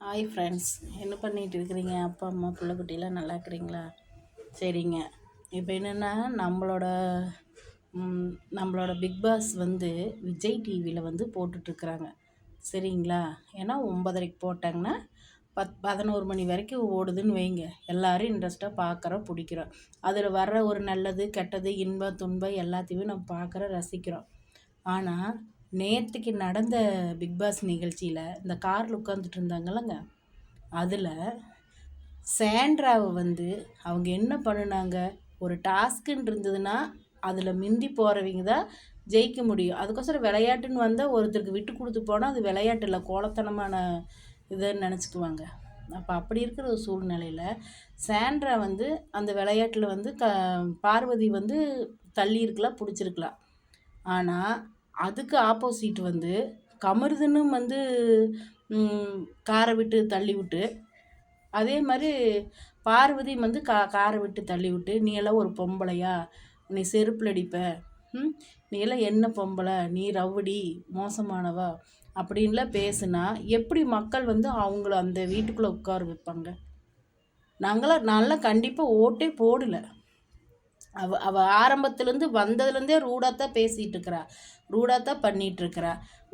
Hi friends, என்ன பண்ணிகிட்டு இருக்கிறீங்க? அப்பா அம்மா பிள்ளை குட்டிலாம் நல்லா இருக்கிறீங்களா? சரிங்க. இப்போ என்னென்னா நம்மளோட பிக் பாஸ் வந்து விஜய் டிவியில் வந்து போட்டுட்ருக்குறாங்க. சரிங்களா? ஏன்னா 9:30க்கு போட்டாங்கன்னா 11 மணி வரைக்கும் ஓடுதுன்னு வைங்க. எல்லோரும் இன்ட்ரெஸ்ட்டாக பார்க்குறோம், பிடிக்கிறோம். அதில் வர்ற ஒரு நல்லது கெட்டது இன்பம் துன்பம் எல்லாத்தையுமே நம்ம பார்க்குறோம், ரசிக்கிறோம். ஆனால் நேற்றுக்கு நடந்த பிக் பாஸ் நிகழ்ச்சியில் இந்த காரில் உட்காந்துட்டு இருந்தாங்கல்லங்க, அதில் சாண்ட்ராவை வந்து அவங்க என்ன பண்ணினாங்க, ஒரு டாஸ்க்குன்னு இருந்ததுன்னா அதில் மிந்தி போகிறவங்க தான் ஜெயிக்க முடியும். அதுக்கோசரம் விளையாட்டுன்னு வந்தால் ஒருத்தருக்கு விட்டு கொடுத்து போனால் அது விளையாட்டு இல்லை, கோலத்தனமான இதுன்னு நினச்சிக்குவாங்க. அப்போ அப்படி இருக்கிற ஒரு சூழ்நிலையில் சாண்ட்ரா வந்து அந்த விளையாட்டில் வந்து பார்வதி வந்து தள்ளி இருக்கலாம், பிடிச்சிருக்கலாம். ஆனால் அதுக்கு ஆப்போசிட் வந்து கமருதுன்னு வந்து காரை விட்டு தள்ளி விட்டு, அதே மாதிரி பார்வதி வந்து காரை விட்டு தள்ளி விட்டு, நீ எல்லாம் ஒரு பொம்பளையா, நீ செருப்பில் அடிப்ப, நீ எல்லாம் என்ன பொம்பளை, நீ ரவுடி மோசமானவா அப்படின்லாம் பேசுனா எப்படி மக்கள் வந்து அவங்கள அந்த வீட்டுக்குள்ளே உட்கார வைப்பாங்க? நாங்களாம் கண்டிப்பாக ஓட்டே போடலை. அவ ஆரம்பத்துலேருந்து வந்ததுலேருந்தே ரூடாகத்தான் பேசிகிட்டு இருக்கிறா, ரூடாகத்தான் பண்ணிகிட்ருக்கிறா.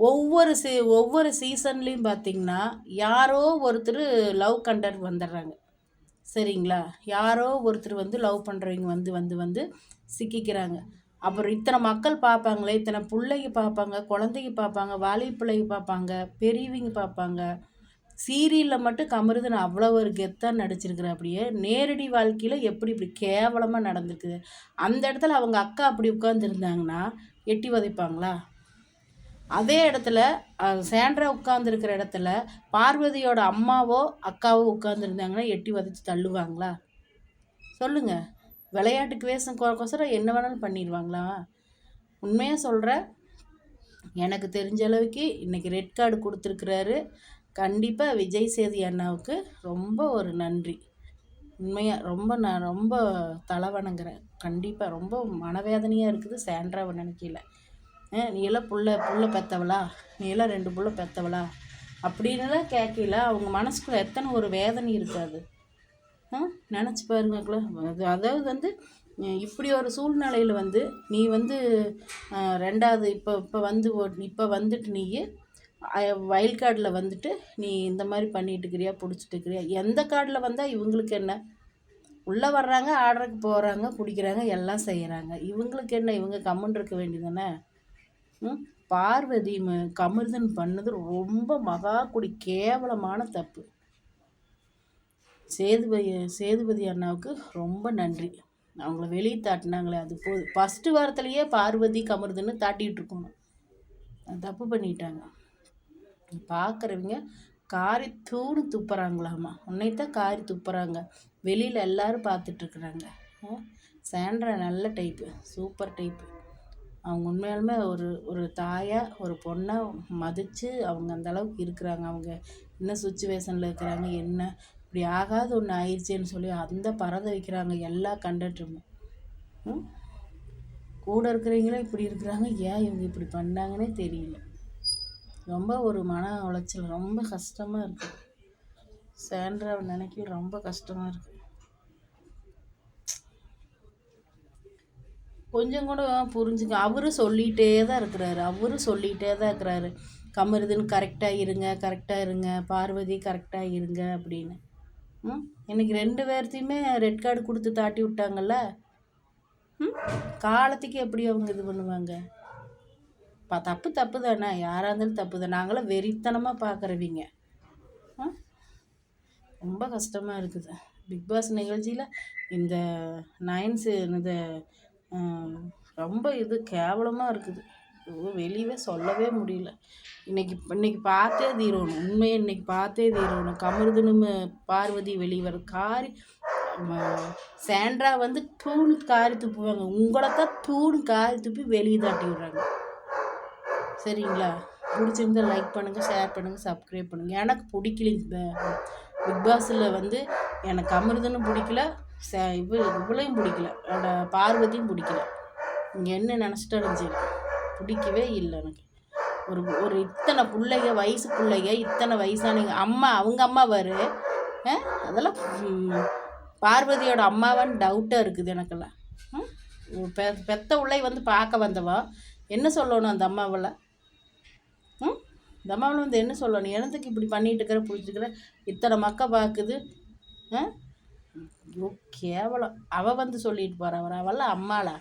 ஒவ்வொரு சீசன்லேயும் பார்த்திங்கன்னா யாரோ ஒருத்தர் லவ் கண்டக்ட் வந்துடுறாங்க. சரிங்களா? யாரோ ஒருத்தர் வந்து லவ் பண்ணுறவங்க வந்து வந்து வந்து சிக்கிக்கிறாங்க. அப்புறம் இத்தனை மக்கள் பார்ப்பாங்களே, இத்தனை பிள்ளைங்க பார்ப்பாங்க, குழந்தைங்க பார்ப்பாங்க, வாலிப பிள்ளைங்க பார்ப்பாங்க, பெரியவங்க பார்ப்பாங்க. சீரியலில் மட்டும் கமருதுன்னு அவ்வளோ ஒரு கெத்தாக நடிச்சிருக்கிற, அப்படியே நேரடி வாழ்க்கையில் எப்படி இப்படி கேவலமாக நடந்திருக்குது. அந்த இடத்துல அவங்க அக்கா அப்படி உட்காந்துருந்தாங்கன்னா எட்டி உதைப்பாங்களா? அதே இடத்துல சாண்ட்ரா உட்காந்துருக்கிற இடத்துல பார்வதியோட அம்மாவோ அக்காவோ உட்காந்துருந்தாங்கன்னா எட்டி உதைச்சி தள்ளுவாங்களா? சொல்லுங்கள். விளையாட்டுக்கு வேஷம் என்ன வேணாலும் பண்ணிடுவாங்களா? உண்மையாக சொல்கிறேன், எனக்கு தெரிஞ்ச அளவுக்கு இன்றைக்கி ரெட் கார்டு கொடுத்துருக்குறாரு. கண்டிப்பாக விஜய் சேதி அண்ணாவுக்கு ரொம்ப ஒரு நன்றி. உண்மையாக நான் ரொம்ப தலை வணங்குறேன். கண்டிப்பாக ரொம்ப மனவேதனையாக இருக்குது சாண்ட்ராவை நினைக்கல. நீ எல்லாம் புள்ள பெற்றவளா, நீ எல்லாம் 2 புள்ள பெற்றவளா அப்படின்னுலாம் கேட்கல. அவங்க மனசுக்குள்ளே எத்தனை ஒரு வேதனை இருக்காது, நினச்சி பாருங்கக்குள்ள. அதாவது வந்து இப்படி ஒரு சூழ்நிலையில் வந்து நீ வந்து 2வது இப்போ வந்துட்டு நீ வைல்ட் கார்டில் வந்துட்டு நீ இந்த மாதிரி பண்ணிட்டு இருக்கிறியா, பிடிச்சிட்டு இருக்கிறியா? எந்த கார்டில் வந்தால் இவங்களுக்கு என்ன? உள்ளே வர்றாங்க, ஆர்டருக்கு போகிறாங்க, குடிக்கிறாங்க, எல்லாம் செய்கிறாங்க. இவங்களுக்கு என்ன? இவங்க கம்முன்னு இருக்க வேண்டியதானே? பார்வதி கமருதன் பண்ணது ரொம்ப கேவலமான தப்பு. சேதுபதி அண்ணாவுக்கு ரொம்ப நன்றி. அவங்கள வெளியே தாட்டினாங்களே, அது போதும். ஃபஸ்ட்டு வாரத்துலேயே பார்வதி கமருதுன்னு தாட்டிகிட்டு இருக்கணும். தப்பு பண்ணிட்டாங்க. பார்க்குறவங்க காரி துப்புறாங்களாமா. உன்னைத்தான் காரி துப்புறாங்க. வெளியில் எல்லோரும் பார்த்துட்ருக்குறாங்க. சாண்ட்ரா நல்ல டைப்பு, சூப்பர் டைப்பு. அவங்க உண்மையாலுமே ஒரு தாயாக ஒரு பொண்ணை மதித்து அவங்க அந்தளவுக்கு இருக்கிறாங்க. அவங்க என்ன சுச்சுவேஷனில் இருக்கிறாங்க, என்ன இப்படி ஆகாத ஒன்று ஆயிடுச்சேன்னு சொல்லி அந்த பறத வைக்கிறாங்க எல்லா கண்டக்டருமே. கூட இருக்கிறவங்களும் இப்படி இருக்கிறாங்க. ஏன் இவங்க இப்படி பண்ணாங்கன்னே தெரியல. ரொம்ப ஒரு மன உளைச்சல், ரொம்ப கஷ்டமாக இருக்குது. சாண்ட்ராவை நினைக்க ரொம்ப கஷ்டமாக இருக்குது. கொஞ்சம் கூட புரிஞ்சுக்க. அவரும் சொல்லிகிட்டே தான் இருக்கிறாரு. கமருதுன்னு கரெக்டாக இருங்க, பார்வதி கரெக்டாக இருங்க அப்படின்னு. இன்றைக்கி 2 பேர்த்தையுமே ரெட் கார்டு கொடுத்து தாட்டி விட்டாங்கல்ல. காலத்துக்கு எப்படி அவங்க இது பண்ணுவாங்க? தப்பு தானே, யாராக இருந்தாலும் தப்பு தான். நாங்களாம் வெறித்தனமாக பார்க்குறவங்க. ரொம்ப கஷ்டமாக இருக்குது. பிக் பாஸ் நிகழ்ச்சியில் இந்த நயன்ஸு இந்த ரொம்ப இது கேவலமாக இருக்குது. வெளியவே சொல்லவே முடியல. இன்னைக்கு பார்த்தே தீரணும். உண்மையை இன்னைக்கு பார்த்தே தீரணும். கமருதுன்னு பார்வதி வெளியே வர காரி சாண்ட்ரா வந்து தூணு காரி துப்புவாங்க. உங்களைத்தான் தூணு காரி துப்பி வெளியே தாட்டி விடுறாங்க. சரிங்களா? பிடிச்சிருந்தா லைக் பண்ணுங்கள், ஷேர் பண்ணுங்கள், சப்ஸ்கிரைப் பண்ணுங்கள். எனக்கு பிடிக்கல பிக் பாஸில் வந்து எனக்கு அமிர்தனும் பிடிக்கல, இவளையும் பிடிக்கல, பார்வதியும் பிடிக்கல. இங்கே என்ன நினச்சிட்டாலும் சரி பிடிக்கவே இல்லை எனக்கு. ஒரு ஒரு இத்தனை பிள்ளைங்க வயசு பிள்ளைங்க இத்தனை வயசானவங்க அம்மா அவங்க அம்மா பாரு. அதெல்லாம் பார்வதியோட அம்மாவான்னு டவுட்டாக இருக்குது எனக்கெல்லாம். பெத்த உள்ளே வந்து பார்க்க வந்தவா என்ன சொல்லணும் அந்த அம்மாவில்? இந்த அம்மாவில் வந்து என்ன சொல்லணும்? எனத்துக்கு இப்படி பண்ணிட்டு இருக்கிற பிடிச்சிக்கிற இத்தனை மக்கள் பார்க்குது. கேவலம். அவள் வந்து சொல்லிட்டு போகிறவரா? அவெல்லாம் அம்மாளா?